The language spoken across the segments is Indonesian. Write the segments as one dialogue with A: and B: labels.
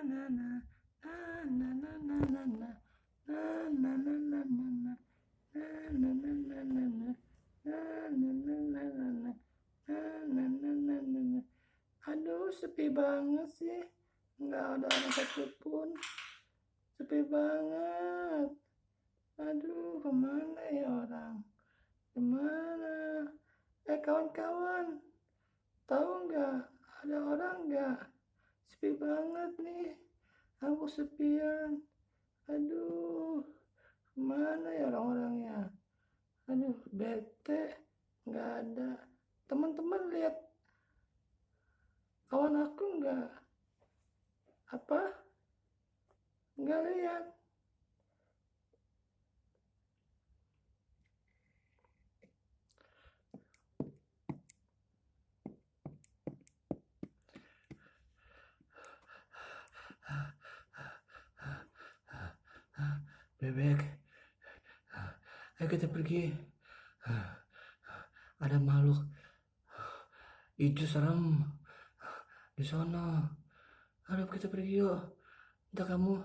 A: na na na na na na na na na na na na aduh sepi banget sih, nggak ada orang satupun, sepi banget. Aduh kemana ya orang, kemana? Kawan-kawan, tahu nggak ada orang nggak? Sepi banget nih, aku sepian. Aduh kemana ya orang-orangnya? Aduh bete, nggak ada. Teman-teman lihat kawan aku nggak? Apa? Nggak lihat. Bebek, ayo kita pergi. Ada makhluk hijau serem di sana. Ayo kita pergi yuk. Entah kamu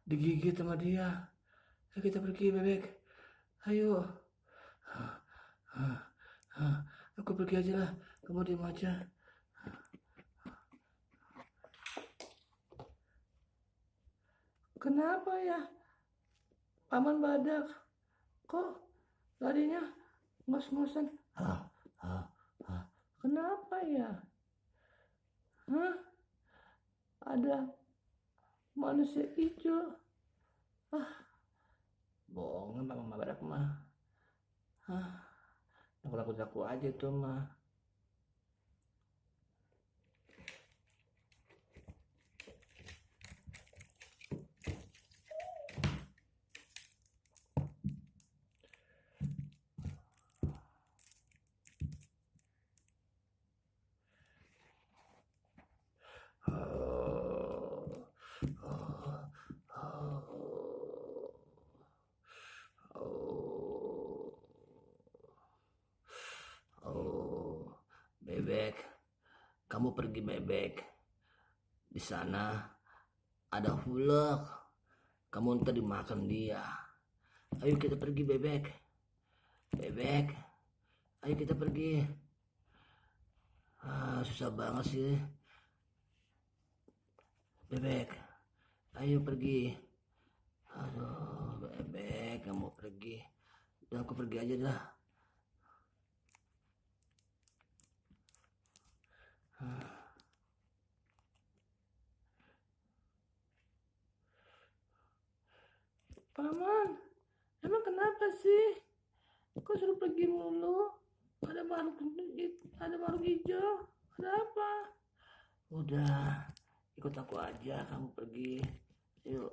A: digigit sama dia. Ayo kita pergi bebek. Ayo. Aku pergi aja lah. Kamu diam aja. Kenapa ya Paman Badak? Kok larinya ngos-ngosan? Kenapa ya? Ada manusia hijau. Bohong Paman Badak mah. Aku aja tuh mah. Bebek, kamu pergi bebek. Di sana ada hulek. Kamu ntar dimakan dia. Ayo kita pergi bebek. Bebek, ayo kita pergi. Susah banget sih. Bebek, ayo pergi. Aduh, bebek, kamu pergi. Udah aku pergi aja dah. Paman, emang kenapa sih? Kok suruh pergi mulu? Ada makhluk hijau. Ada apa? Udah, ikut aku aja, kamu pergi. Yuk.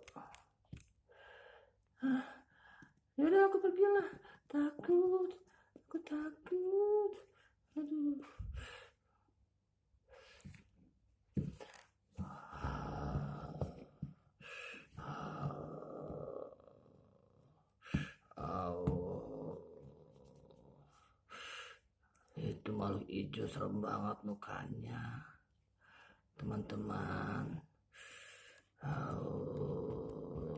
A: Yaudah aku pergilah. Takut, aku takut. Aduh. Itu makhluk hijau serem banget mukanya, teman-teman.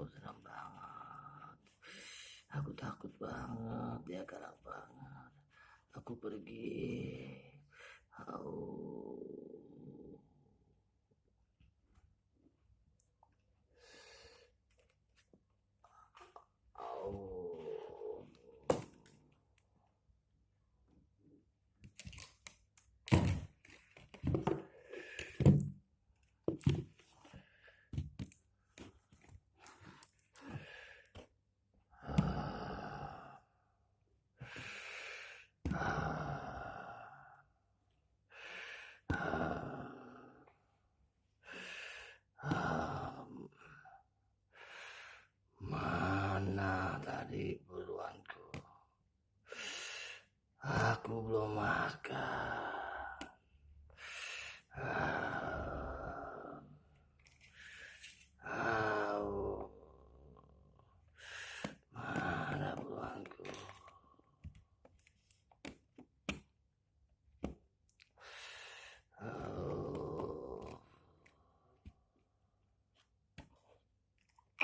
A: Serem banget. Aku takut banget, dia galak banget. Aku pergi. Mana tadi buruanku? Aku belum makan. Mana buruanku?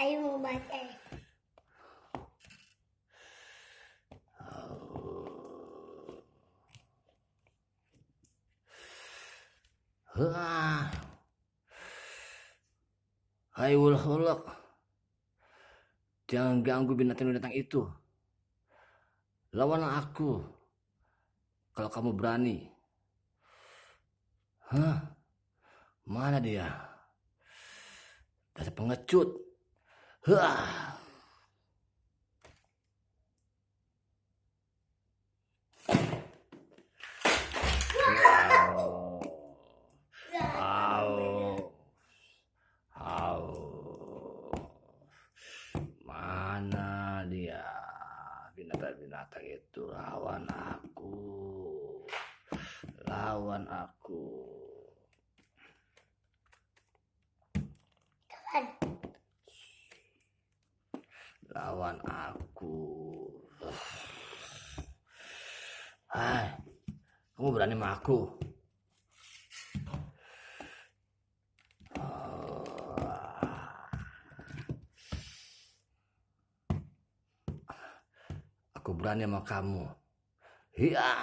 B: Ayo mau baca.
A: Hai ulak-ulak, jangan ganggu binatang-binatang itu. Lawan aku kalau kamu berani. Mana dia? Dasar pengecut. Hah. Mana dia? Binatang-binatang itu lawan aku. Lawan aku. Lawan aku. Hai, kamu berani sama aku? Aku berani sama kamu. Hiya.